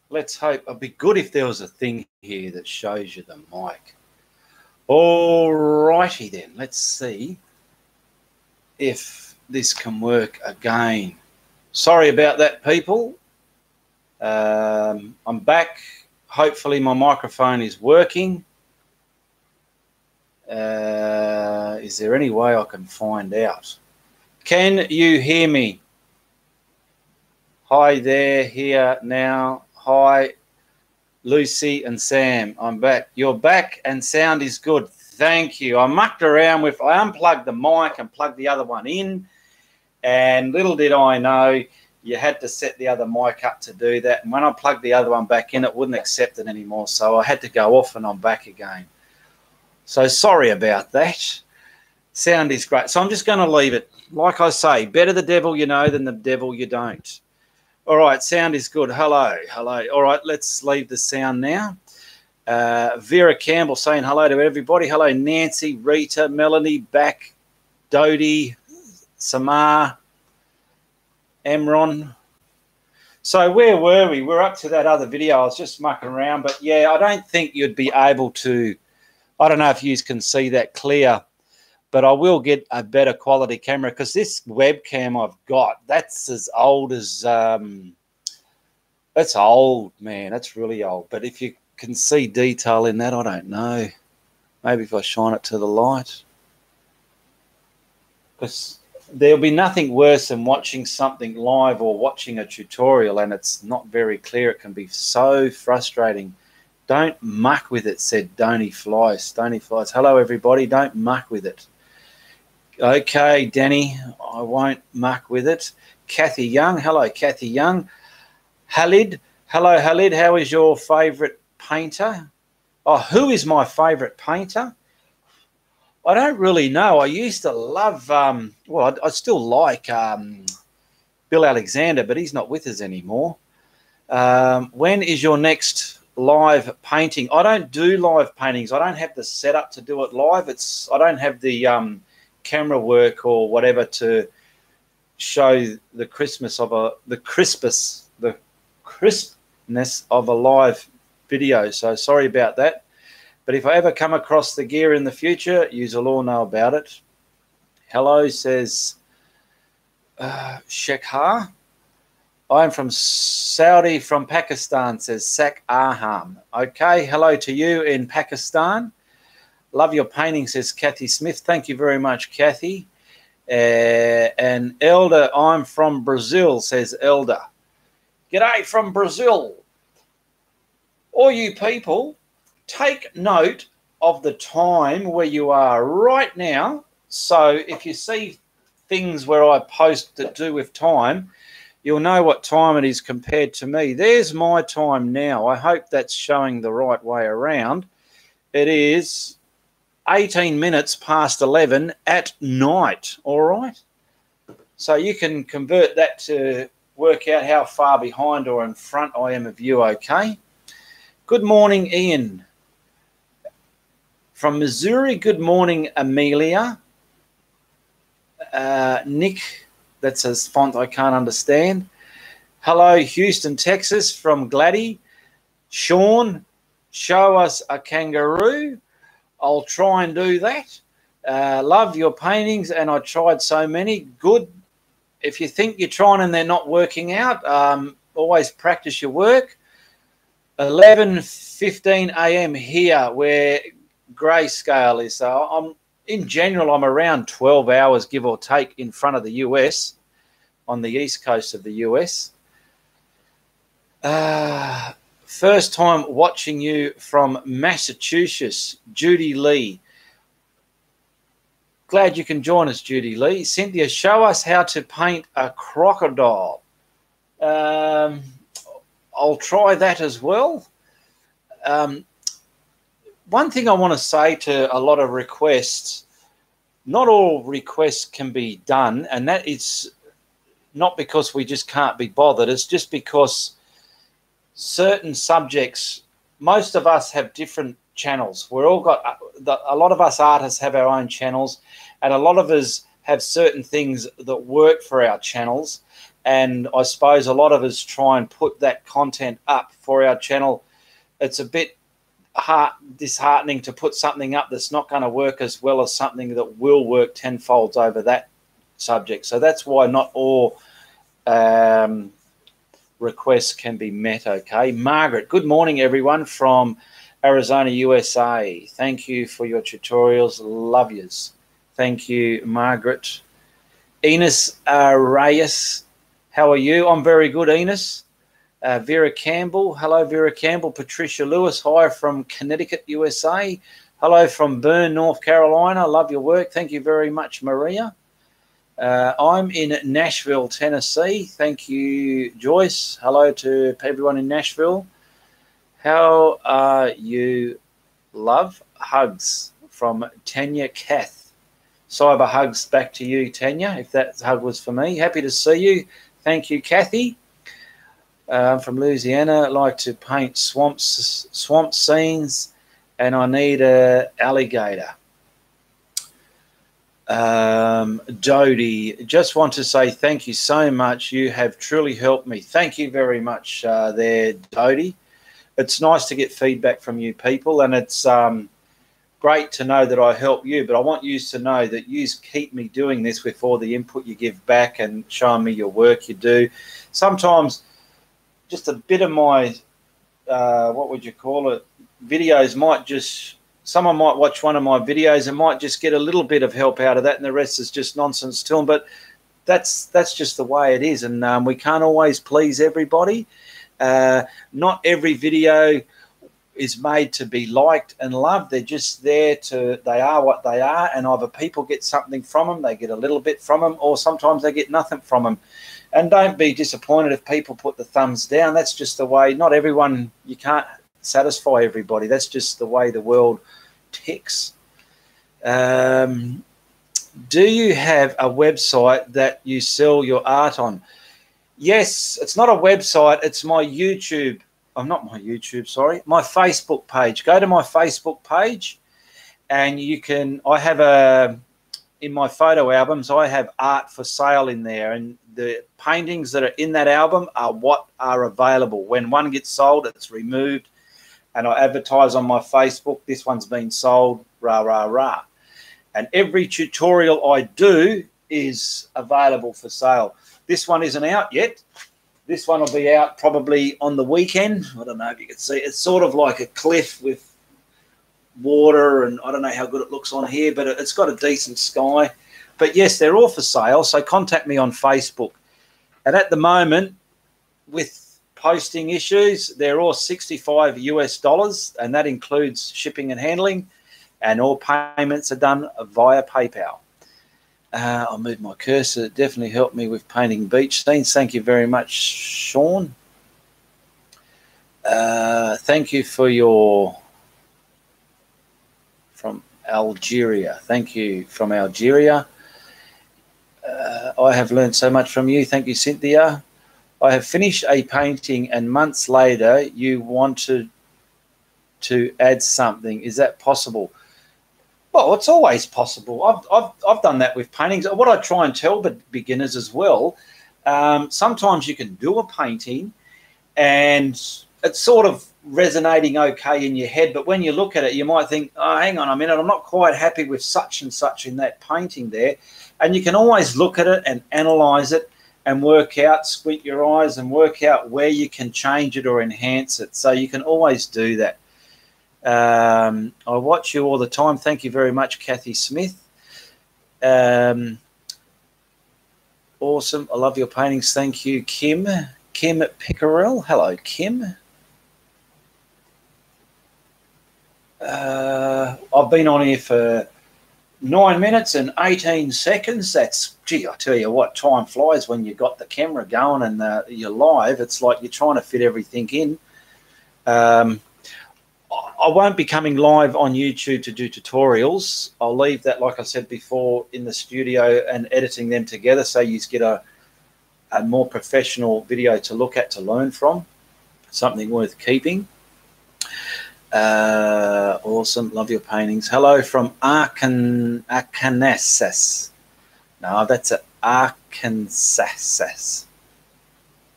Let's hope. It'd be good if there was a thing here that shows you the mic. All righty then. Let's see if this can work again. Sorry about that, people. I'm back. Hopefully my microphone is working. Is there any way I can find out? Can you hear me? Hi there, here now. Hi, Lucy and Sam. I'm back. You're back and sound is good. Thank you. I mucked around with, I unplugged the mic and plugged the other one in. And little did I know, you had to set the other mic up to do that. And when I plugged the other one back in, it wouldn't accept it anymore. So I had to go off and I'm back again. So sorry about that. Sound is great. So I'm just going to leave it. Like I say, better the devil you know than the devil you don't. All right, sound is good. Hello, hello. All right, let's leave the sound now. Vera Campbell saying hello to everybody. Hello, Nancy, Rita, Melanie, back, Dodie, Samar, Emron. So where were we? We're up to that other video. I was just mucking around. But, yeah, I don't think you'd be able to – I don't know if you can see that clear, but I will get a better quality camera because this webcam I've got, that's as old as that's old, man. That's really old. But if you can see detail in that, I don't know. Maybe if I shine it to the light. Because there'll be nothing worse than watching something live or watching a tutorial and it's not very clear. It can be so frustrating. Don't muck with it, said Donny Flies. Donny Flies. Hello, everybody. Don't muck with it. Okay, Danny, I won't muck with it. Kathy Young. Hello, Kathy Young. Halid. Hello, Halid. How is your favourite painter? Oh, who is my favourite painter? I don't really know. I used to love, well, I still like Bill Alexander, but he's not with us anymore. When is your next live painting? I don't do live paintings. I don't have the setup to do it live. I don't have the camera work or whatever to show the crispness of the crispness of a live video. So sorry about that. But if I ever come across the gear in the future, you'll all know about it. Hello, says Shekhar. I'm from Saudi, from Pakistan, says Sak Aham. Okay, hello to you in Pakistan. Love your painting, says Kathy Smith. Thank you very much, Kathy. And Elder, I'm from Brazil, says Elder. G'day from Brazil. All you people, take note of the time where you are right now. So if you see things where I post that do with time, you'll know what time it is compared to me. There's my time now. I hope that's showing the right way around. It is 18 minutes past 11 at night, all right? So you can convert that to work out how far behind or in front I am of you, okay? Good morning, Ian. From Missouri, good morning, Amelia. Nick, that's a font I can't understand. Hello, Houston, Texas, from Gladdy. Sean, show us a kangaroo. I'll try and do that. Love your paintings, and I tried so many. Good. If you think you're trying and they're not working out, always practice your work. 11:15 a.m. here where grayscale is. So in general, I'm around 12 hours, give or take, in front of the US, on the east coast of the US. First time watching you from Massachusetts, Judy Lee. Glad you can join us, Judy Lee. Cynthia, show us how to paint a crocodile. I'll try that as well. One thing I want to say to a lot of requests, not all requests can be done, and that is not because we just can't be bothered. It's just because certain subjects, most of us have different channels. We're all got, a lot of us artists have our own channels, and a lot of us have certain things that work for our channels. and I suppose a lot of us try and put that content up for our channel. It's a bit disheartening to put something up that's not going to work as well as something that will work tenfold over that subject. So that's why not all requests can be met. Okay, Margaret, good morning everyone from Arizona, USA. Thank you for your tutorials. Love yous. Thank you, Margaret. Enos Reyes, how are you? I'm very good, Enos. Vera Campbell, hello Vera Campbell. Patricia Lewis, hi from Connecticut, USA. Hello from Bern, North Carolina. Love your work. Thank you very much, Maria. I'm in Nashville, Tennessee. Thank you, Joyce. Hello to everyone in Nashville. How are you, love? Hugs from Tanya Kath. Cyber hugs back to you, Tanya, if that hug was for me. Happy to see you. Thank you, Kathy. I'm from Louisiana. I like to paint swamp scenes, and I need an alligator. Dodie, just want to say thank you so much. You have truly helped me. Thank you very much there, Dodie. It's nice to get feedback from you people, and it's great to know that I help you, but I want you to know that you keep me doing this with all the input you give back and showing me your work you do. Sometimes just a bit of my, what would you call it, videos might just, someone might watch one of my videos and might just get a little bit of help out of that, and the rest is just nonsense to them. But that's just the way it is, and we can't always please everybody. Not every video is made to be liked and loved. They're just there to, they are what they are, and either people get something from them, they get a little bit from them, or sometimes they get nothing from them. And don't be disappointed if people put the thumbs down. That's just the way. Not everyone, you can't satisfy everybody. That's just the way the world ticks. Do you have a website that you sell your art on? Yes, it's not a website. It's my YouTube. Not my YouTube, sorry. My Facebook page. Go to my Facebook page, and you can, I have in my photo albums, I have art for sale in there, and the paintings that are in that album are what are available. When one gets sold, it's removed, and I advertise on my Facebook, this one's been sold, rah, rah, rah. And every tutorial I do is available for sale. This one isn't out yet. This one will be out probably on the weekend. I don't know if you can see. It's sort of like a cliff with water, and I don't know how good it looks on here, but it's got a decent sky. But yes, they're all for sale, so contact me on Facebook. And at the moment, with posting issues, they're all $65 US, and that includes shipping and handling, and all payments are done via PayPal. I'll move my cursor. It definitely helped me with painting beach scenes. Thank you very much, Sean. Thank you for your, from Algeria. Thank you from Algeria. I have learned so much from you. Thank you, Cynthia. I have finished a painting, and months later you wanted to add something. Is that possible? Well, it's always possible. I've done that with paintings. What I try and tell beginners as well, sometimes you can do a painting and it's sort of resonating okay in your head, but when you look at it, you might think, oh, hang on a minute, I'm not quite happy with such and such in that painting there. And you can always look at it and analyze it and work out, squint your eyes and work out where you can change it or enhance it. So you can always do that. I watch you all the time. Thank you very much, Kathy Smith. Awesome. I love your paintings. Thank you, Kim. Kim Pickerel. Hello, Kim. I've been on here for 9 minutes and 18 seconds. That's, gee, I tell you what, time flies when you've got the camera going and you're live. It's like you're trying to fit everything in. I won't be coming live on YouTube to do tutorials. I'll leave that, like I said before, in the studio and editing them together so you get a more professional video to look at, to learn from, something worth keeping. Awesome. Love your paintings. Hello from Arkansas. No, that's Arkansas.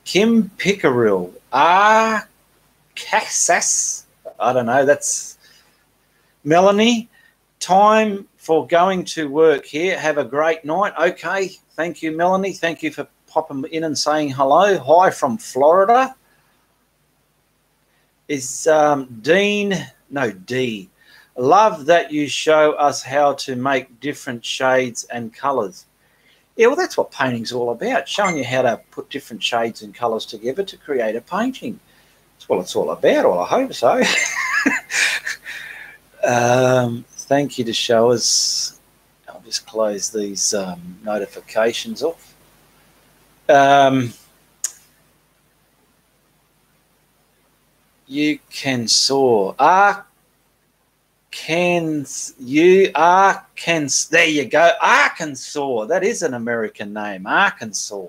Kim Pickerel. Cassas. I don't know. That's Melanie. Time for going to work here. Have a great night. Okay. Thank you, Melanie. Thank you for popping in and saying hello. Hi from Florida. Is Dean? No, D. Love that you show us how to make different shades and colours. Yeah, well, that's what painting's all about, showing you how to put different shades and colours together to create a painting. That's what it's all about, well, I hope so. Thank you to show us. I'll just close these notifications off. You can soar. There you go. Arkansas. That is an American name. Arkansas.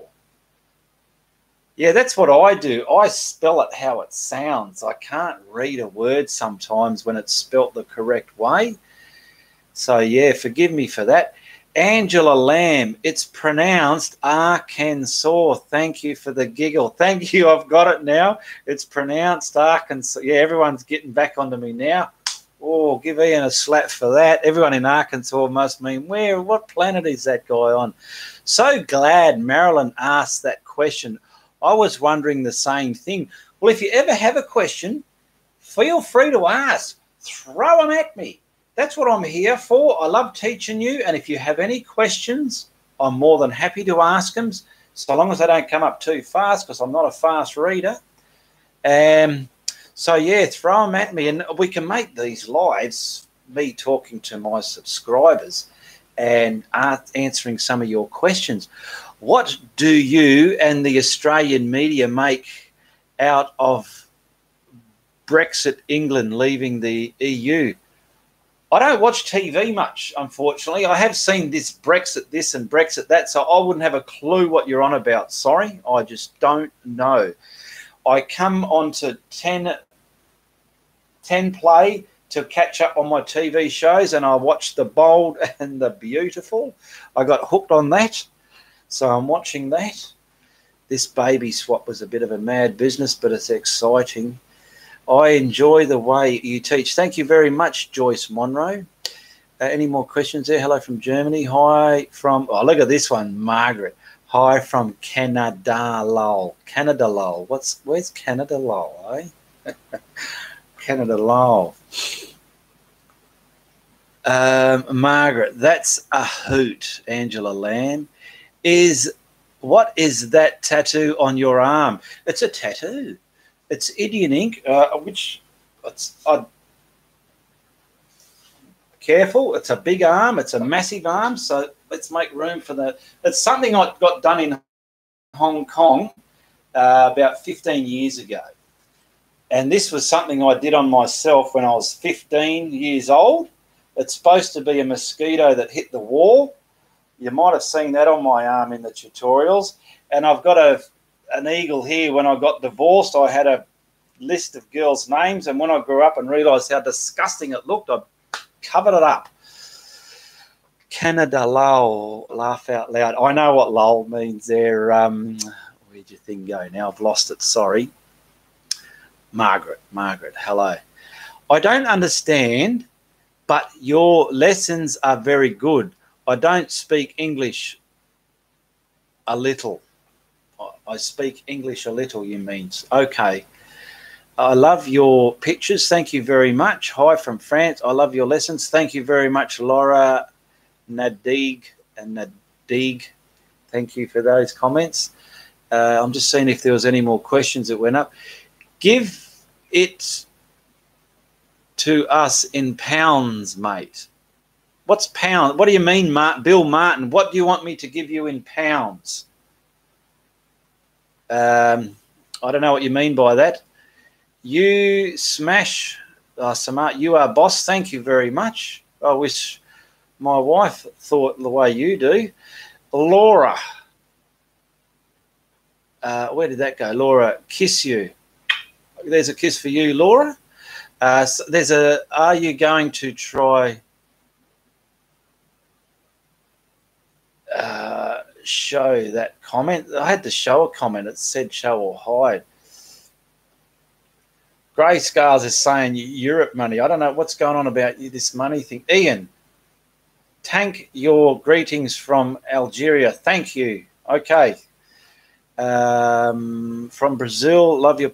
Yeah, that's what I do. I spell it how it sounds. I can't read a word sometimes when it's spelt the correct way. So, yeah, forgive me for that. Angela Lamb, it's pronounced Arkansas. Thank you for the giggle. Thank you. I've got it now. It's pronounced Arkansas. Yeah, everyone's getting back onto me now. Oh, give Ian a slap for that. Everyone in Arkansas must mean, what planet is that guy on? So glad Marilyn asked that question. I was wondering the same thing. Well, if you ever have a question, feel free to ask. Throw them at me. That's what I'm here for. I love teaching you. And if you have any questions, I'm more than happy to ask them, so long as they don't come up too fast, because I'm not a fast reader. So, yeah, throw them at me. And we can make these lives, me talking to my subscribers and answering some of your questions. What do you and the Australian media make out of Brexit, England leaving the EU? I don't watch TV much, unfortunately. I have seen this Brexit this and Brexit that, so I wouldn't have a clue what you're on about. Sorry, I just don't know. I come on to 10 Play to catch up on my TV shows, and I watch The Bold and The Beautiful. I got hooked on that, so I'm watching that. This baby swap was a bit of a mad business, but it's exciting. I enjoy the way you teach. Thank you very much, Joyce Monroe. Any more questions there? Hello from Germany. Hi from, oh, look at this one, Margaret. Hi from Canada, lol. Canada, lol. Where's Canada, lol, eh? Canada, lol. Margaret, that's a hoot, Angela Lamb. What is that tattoo on your arm? It's a tattoo. It's Indian ink, careful, it's a big arm, it's a massive arm, so let's make room for that. It's something I got done in Hong Kong about 15 years ago. And this was something I did on myself when I was 15 years old. It's supposed to be a mosquito that hit the wall. You might have seen that on my arm in the tutorials. And I've got an eagle here. When I got divorced, I had a list of girls' names, and when I grew up and realised how disgusting it looked, I covered it up. Canada lol, laugh out loud. I know what lol means there. Where'd your thing go now? I've lost it, sorry. Margaret, hello. I don't understand, but your lessons are very good. I don't speak English a little. I speak English a little, you mean. Okay. I love your pictures. Thank you very much. Hi from France. I love your lessons. Thank you very much, Laura, Nadig, and Nadig. Thank you for those comments. I'm just seeing if there was any more questions that went up. Give it to us in pounds, mate. What's pound? What do you mean, Bill Martin? What do you want me to give you in pounds? I don't know what you mean by that. You smash, Samart, you are boss. Thank you very much. I wish my wife thought the way you do. Laura, where did that go? Laura, kiss you. There's a kiss for you, Laura. So there's a, are you going to try show that comment. I had to show a comment. It said show or hide. Grey Scales is saying Europe money. I don't know what's going on about this money thing. Ian, Tank, your greetings from Algeria. Thank you. Okay. From Brazil, love your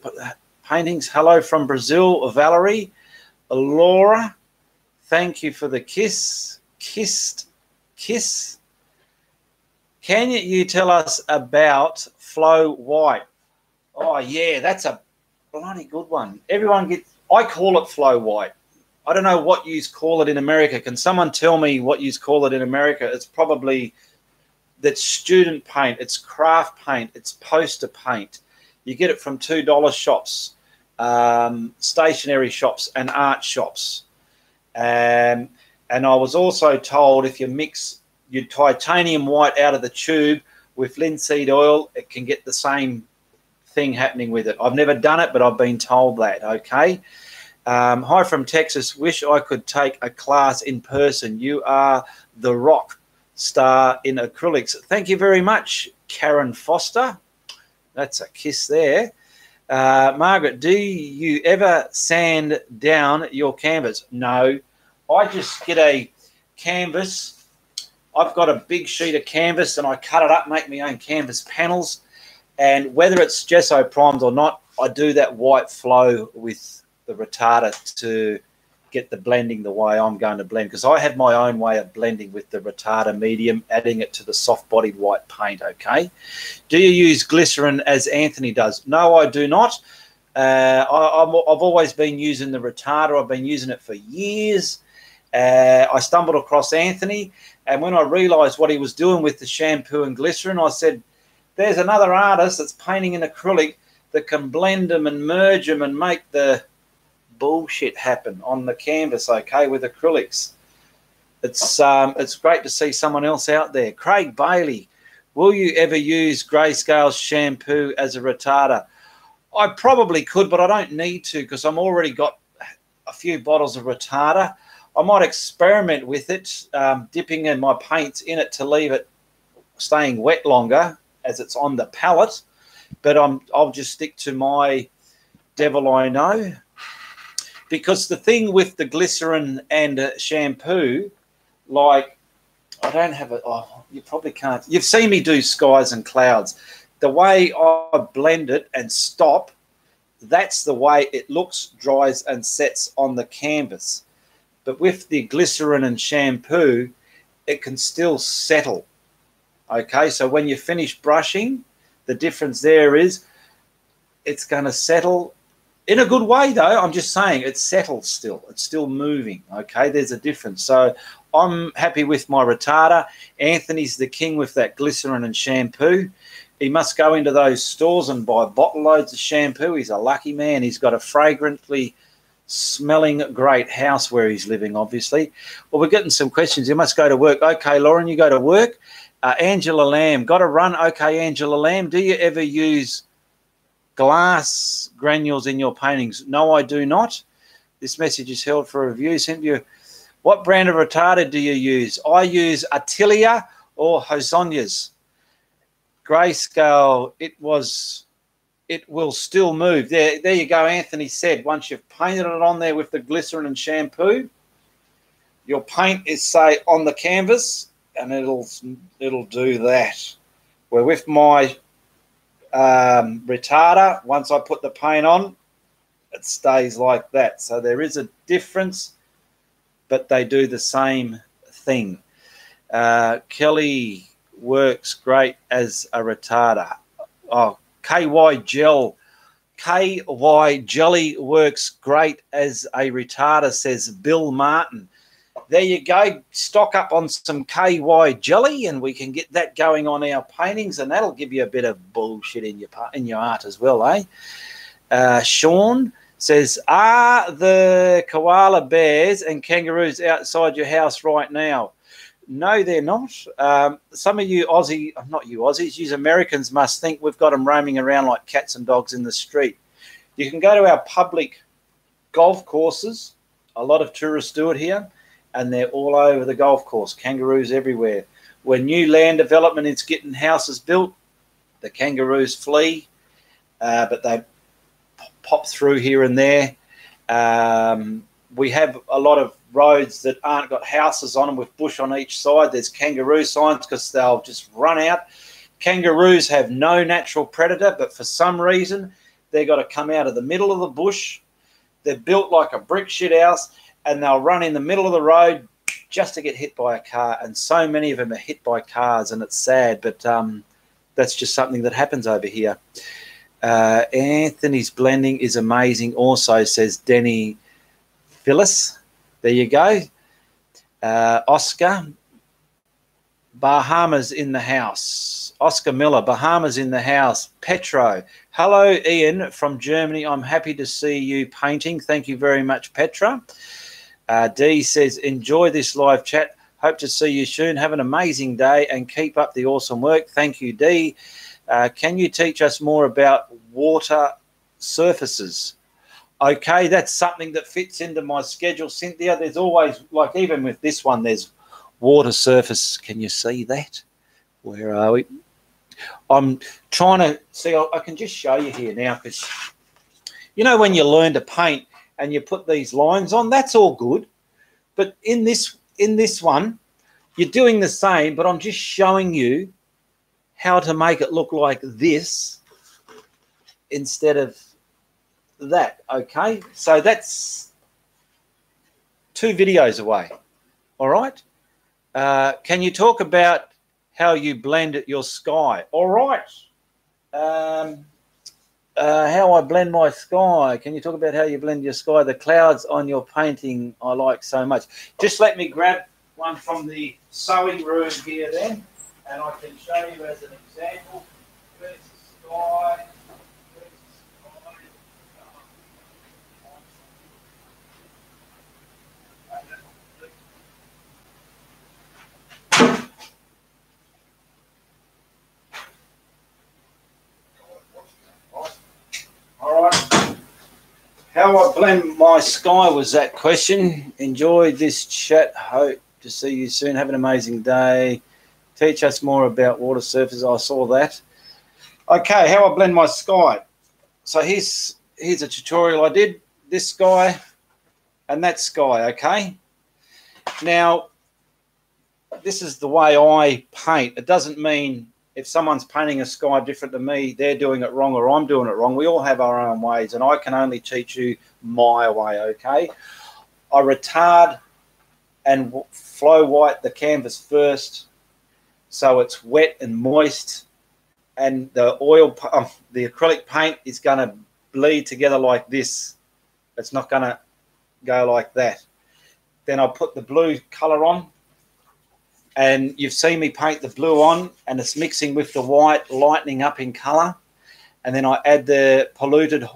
paintings. Hello from Brazil, Valerie. Laura, thank you for the kiss. Kiss. Can you tell us about Flow White? Oh, yeah, that's a bloody good one. I call it Flow White. I don't know what you call it in America. Can someone tell me what you call it in America? It's probably that's student paint. It's craft paint. It's poster paint. You get it from $2 shops, stationery shops and art shops. And I was also told if you mix your titanium white out of the tube with linseed oil, it can get the same thing happening with it. I've never done it, but I've been told that. Okay. Hi from Texas. Wish I could take a class in person. You are the rock star in acrylics. Thank you very much, Karen Foster. That's a kiss there. Margaret, do you ever sand down your canvas? No. I just get a canvas. I've got a big sheet of canvas and I cut it up, make my own canvas panels. And whether it's gesso primed or not, I do that white flow with the retarder to get the blending the way I'm going to blend, because I have my own way of blending with the retarder medium, adding it to the soft-bodied white paint, okay? Do you use glycerin as Anthony does? No, I do not. I've always been using the retarder. I've been using it for years. I stumbled across Anthony, and when I realised what he was doing with the shampoo and glycerin, I said, there's another artist that's painting in acrylic that can blend them and merge them and make the bullshit happen on the canvas, okay, with acrylics. It's great to see someone else out there. Craig Bailey, will you ever use Grayscale shampoo as a retarder? I probably could, but I don't need to because I'm already got a few bottles of retarder. I might experiment with it, dipping in my paints in it to leave it staying wet longer as it's on the palette, but I'll just stick to my Devil I Know. Because the thing with the glycerin and shampoo, like, I don't have it. Oh, you probably can't. You've seen me do skies and clouds. The way I blend it and stop, that's the way it looks, dries, and sets on the canvas. But with the glycerin and shampoo, it can still settle. Okay, so when you finish brushing, the difference there is it's going to settle. In a good way, though, I'm just saying it settles still. It's still moving, okay? There's a difference. So I'm happy with my retarder. Anthony's the king with that glycerin and shampoo. He must go into those stores and buy bottle loads of shampoo. He's a lucky man. He's got a fragrantly smelling great house where he's living, obviously. Well, we're getting some questions. You must go to work. Okay, Lauren, you go to work. Angela Lamb, got to run. Okay, Angela Lamb, do you ever use glass granules in your paintings? No, I do not. This message is held for review. Sent you. What brand of retarder do you use? I use Atelier or Hosonias. Grayscale, it will still move. There you go. Anthony said once you've painted it on there with the glycerin and shampoo, your paint is, say, on the canvas, and it'll do that. Where with my retarder, once I put the paint on, it stays like that. So there is a difference, but they do the same thing. Kelly works great as a retarder. Oh, KY Jelly works great as a retarder, says Bill Martin. There you go. Stock up on some KY Jelly and we can get that going on our paintings, and that'll give you a bit of bullshit in your art as well, eh? Sean says, are the koala bears and kangaroos outside your house right now? No, they're not. Some of you not you Aussies, you Americans must think we've got them roaming around like cats and dogs in the street. You can go to our public golf courses. A lot of tourists do it here, and they're all over the golf course. Kangaroos everywhere. When new land development is getting houses built, the kangaroos flee, but they pop through here and there. We have a lot of roads that aren't got houses on them with bush on each side. There's kangaroo signs because they'll just run out. Kangaroos have no natural predator, but for some reason, they've got to come out of the middle of the bush. They're built like a brick shit house, and they'll run in the middle of the road just to get hit by a car. And so many of them are hit by cars, and it's sad, but that's just something that happens over here. Anthony's blending is amazing also, says Denny Phyllis. There you go. Oscar, Bahamas in the house. Oscar Miller, Bahamas in the house. Petro, hello Ian from Germany. I'm happy to see you painting. Thank you very much, Petra. Dee says, enjoy this live chat. Hope to see you soon. Have an amazing day and keep up the awesome work. Thank you, Dee. Can you teach us more about water surfaces? Okay, that's something that fits into my schedule, Cynthia. There's always, like even with this one, there's water surface. Can you see that? Where are we? I'm trying to see. I can just show you here now, because you know when you learn to paint and you put these lines on, that's all good. But in this one, you're doing the same, but I'm just showing you how to make it look like this instead of that. Okay, so that's 2 videos away. All right. Can you talk about how you blend your sky? All right. How I blend my sky. Can you talk about how you blend your sky? The clouds on your painting I like so much. Just let me grab one from the sewing room here then, and I can show you as an example. Where's the sky? All right. How I blend my sky was that question. Enjoy this chat. Hope to see you soon. Have an amazing day. Teach us more about water surfaces. I saw that. Okay, how I blend my sky. So here's a tutorial I did. This sky and that sky, okay? Now, this is the way I paint. It doesn't mean if someone's painting a sky different to me, they're doing it wrong or I'm doing it wrong. We all have our own ways, and I can only teach you my way, okay? I retard and flow white the canvas first so it's wet and moist, and the the acrylic paint is going to bleed together like this. It's not going to go like that. Then I'll put the blue colour on, and you've seen me paint the blue on, and it's mixing with the white, lightening up in colour. And then I add the polluted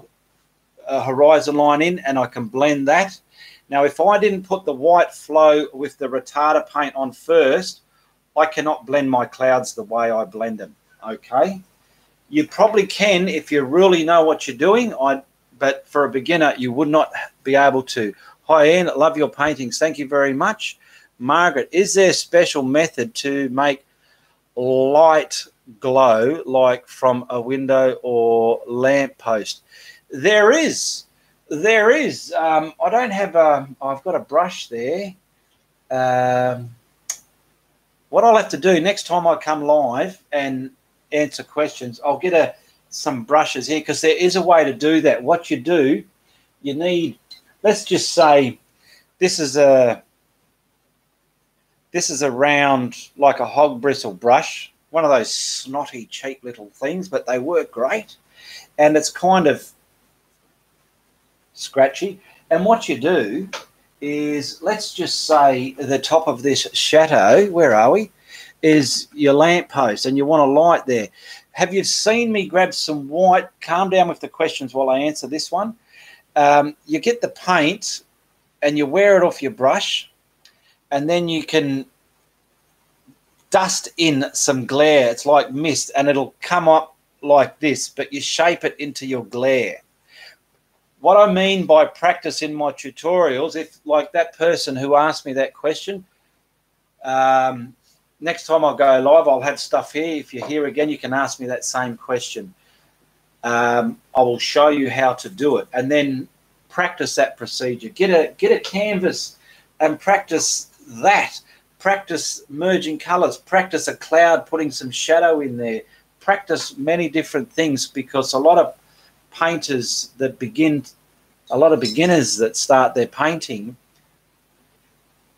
horizon line in, and I can blend that. Now, if I didn't put the white flow with the retarder paint on first, I cannot blend my clouds the way I blend them, okay? You probably can if you really know what you're doing, but for a beginner, you would not be able to. Hi, Ian, love your paintings. Thank you very much. Margaret, is there a special method to make light glow like from a window or lamp post? There is. There is. I don't have I've got a brush there. What I'll have to do next time I come live and answer questions, I'll get some brushes here, because there is a way to do that. What you do, you need, let's just say this is a round, like a hog bristle brush, one of those snotty, cheap little things, but they work great. And it's kind of scratchy. And what you do is, let's just say the top of this chateau, where are we, is your lamp post, and you want a light there. Have you seen me grab some white? Calm down with the questions while I answer this one. You get the paint and you wear it off your brush, and then you can dust in some glare. It's like mist, and it'll come up like this, but you shape it into your glare. What I mean by practice in my tutorials, if like that person who asked me that question, next time I go live, I'll have stuff here. If you're here again, you can ask me that same question. I will show you how to do it, and then practice that procedure. Get a canvas and practice that. Practice merging colors. Practice a cloud, putting some shadow in there. Practice many different things, because a lot of painters that a lot of beginners that start their painting,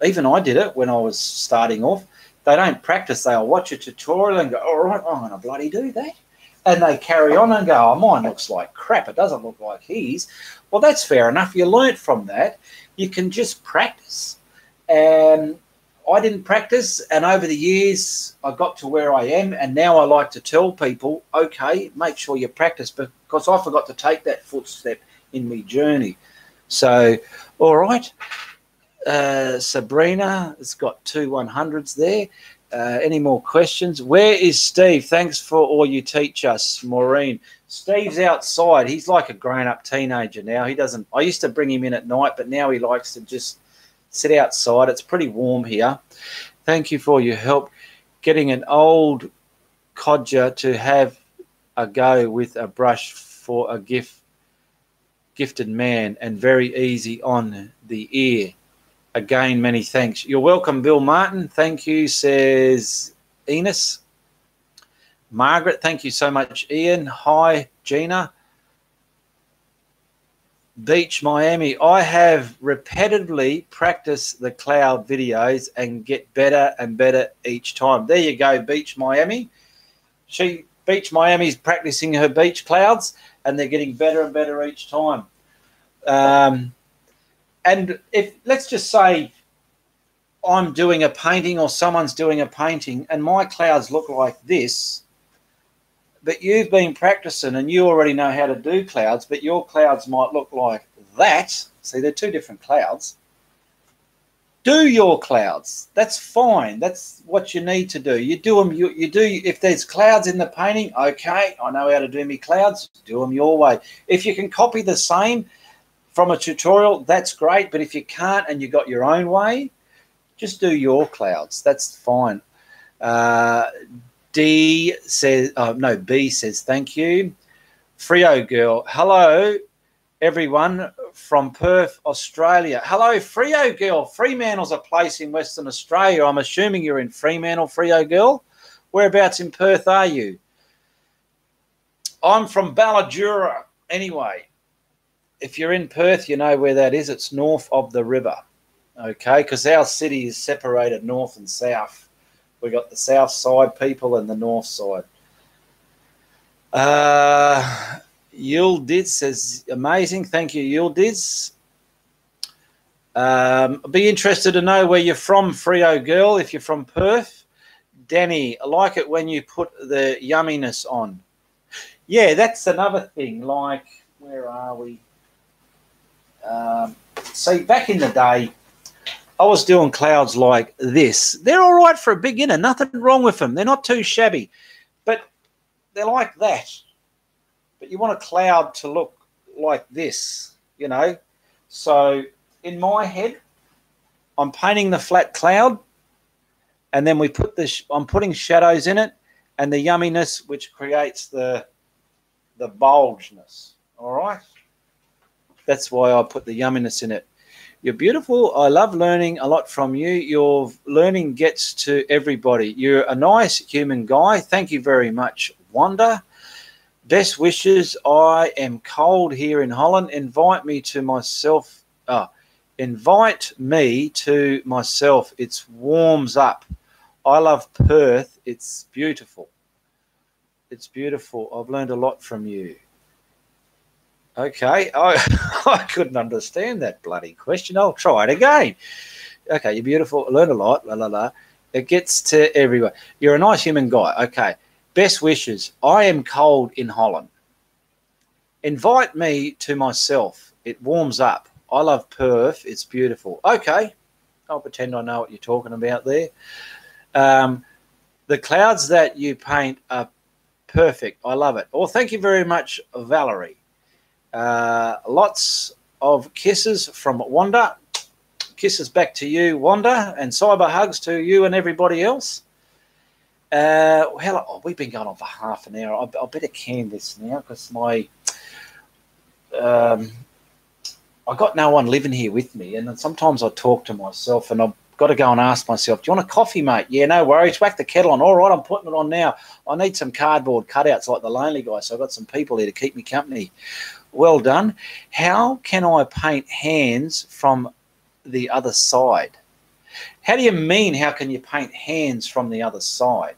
even I did it when I was starting off, they don't practice. They'll watch a tutorial and go, all right, I'm going to bloody do that. And they carry on and go, oh, mine looks like crap. It doesn't look like his. Well, that's fair enough. You learnt from that. You can just practice. And I didn't practice. And over the years, I got to where I am. And now I like to tell people, okay, make sure you practice, because I forgot to take that footstep in my journey. So, all right. Sabrina has got 2 100s there. Any more questions? Where is Steve? Thanks for all you teach us, Maureen. Steve's outside. He's like a grown-up teenager now. He doesn't. I used to bring him in at night, but now he likes to just sit outside. It's pretty warm here. Thank you for your help getting an old codger to have a go with a brush for a gifted man, and very easy on the ear. Again, many thanks. You're welcome, Bill Martin. Thank you, says Enos. Margaret, thank you so much, Ian. Hi, Gina. Beach, Miami. I have repetitively practiced the cloud videos and get better and better each time. There you go, Beach, Miami. Beach, Miami's practicing her beach clouds, and they're getting better and better each time. And if, let's just say I'm doing a painting or someone's doing a painting and my clouds look like this, but you've been practicing and you already know how to do clouds, but your clouds might look like that. See, they're 2 different clouds. Do your clouds. That's fine. That's what you need to do. You do them. You do. If there's clouds in the painting, okay, I know how to do my clouds. Do them your way. If you can copy the same from a tutorial, that's great. But if you can't and you got your own way, just do your clouds. That's fine. D says, no, B says, thank you. Frio Girl, hello, everyone from Perth, Australia. Hello, Frio Girl. Fremantle's a place in Western Australia. I'm assuming you're in Fremantle, Frio Girl. Whereabouts in Perth are you? I'm from Balladura. Anyway, if you're in Perth, you know where that is. It's north of the river, okay, because our city is separated north and south. We've got the south side people and the north side. Yildiz says, amazing. Thank you, Yildiz. I'd be interested to know where you're from, Frio Girl, if you're from Perth. Danny, I like it when you put the yumminess on. Yeah, that's another thing. Like, where are we? See, back in the day, I was doing clouds like this. They're all right for a beginner. Nothing wrong with them. They're not too shabby. But they're like that. But you want a cloud to look like this, you know. So in my head, I'm painting the flat cloud, and then we put this. I'm putting shadows in it, and the yumminess, which creates the bulgeness. All right. That's why I put the yumminess in it. You're beautiful. I love learning a lot from you. Your learning gets to everybody. You're a nice human guy. Thank you very much, Wanda. Best wishes. I am cold here in Holland. Invite me to myself. It warms up. I love Perth. It's beautiful. It's beautiful. I've learned a lot from you. Okay, I couldn't understand that bloody question. I'll try it again. Okay, you're beautiful. I learned a lot. La, la, la. It gets to everyone. You're a nice human guy. Okay, best wishes. I am cold in Holland. Invite me to myself. It warms up. I love Perth. It's beautiful. Okay, I'll pretend I know what you're talking about there. The clouds that you paint are perfect. I love it. Well, thank you very much, Valerie. Lots of kisses from Wanda. Kisses back to you, Wanda, and cyber hugs to you and everybody else. We've been going on for half an hour. I better can this now because my I got no one living here with me, and then sometimes I talk to myself, and I've got to go and ask myself, "Do you want a coffee, mate?" Yeah, no worries. Whack the kettle on. All right, I'm putting it on now. I need some cardboard cutouts like the Lonely Guy, so I've got some people here to keep me company. Well done. How can I paint hands from the other side? How do you mean, how can you paint hands from the other side?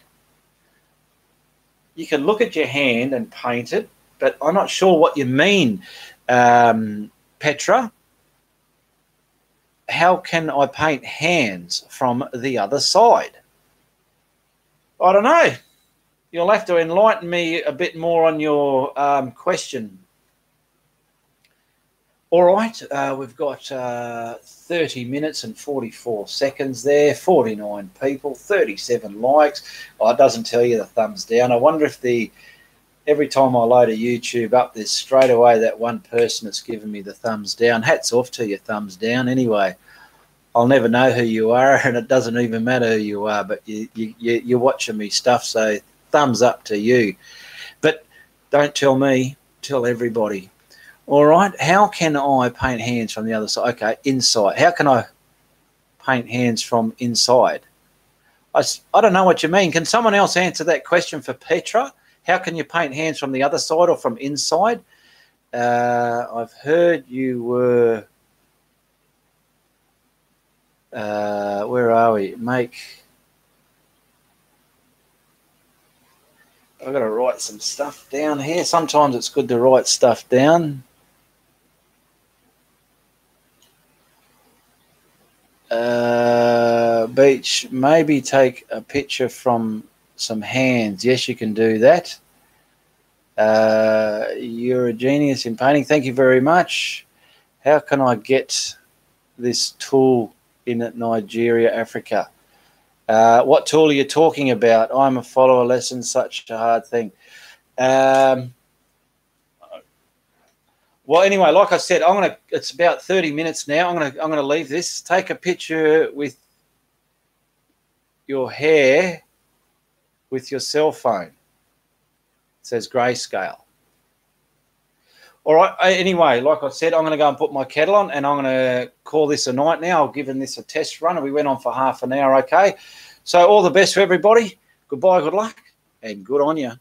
You can look at your hand and paint it, but I'm not sure what you mean, Petra. How can I paint hands from the other side? I don't know. You'll have to enlighten me a bit more on your question. All right, we've got 30 minutes and 44 seconds there, 49 people, 37 likes. Oh, it doesn't tell you the thumbs down. I wonder if every time I load a YouTube up, there's straight away that one person that's given me the thumbs down. Hats off to you, thumbs down. Anyway, I'll never know who you are, and it doesn't even matter who you are, but you're watching me stuff, so thumbs up to you. But don't tell me, tell everybody. All right, how can I paint hands from the other side? Okay, inside. How can I paint hands from inside? I don't know what you mean. Can someone else answer that question for Petra? How can you paint hands from the other side or from inside? I've heard you were... where are we? I've got to write some stuff down here. Sometimes it's good to write stuff down. Beach, maybe take a picture from some hands. Yes, you can do that. You're a genius in painting. Thank you very much. How can I get this tool in Nigeria, Africa? What tool are you talking about? I'm a follower lesson, such a hard thing. Well, anyway, like I said, it's about 30 minutes now. I'm gonna leave this. Take a picture with your hair with your cell phone. It says grayscale. All right. Anyway, like I said, I'm going to go and put my kettle on, and I'm going to call this a night now. I've given this a test run, and we went on for half an hour. Okay. So all the best for everybody. Goodbye, good luck, and good on you.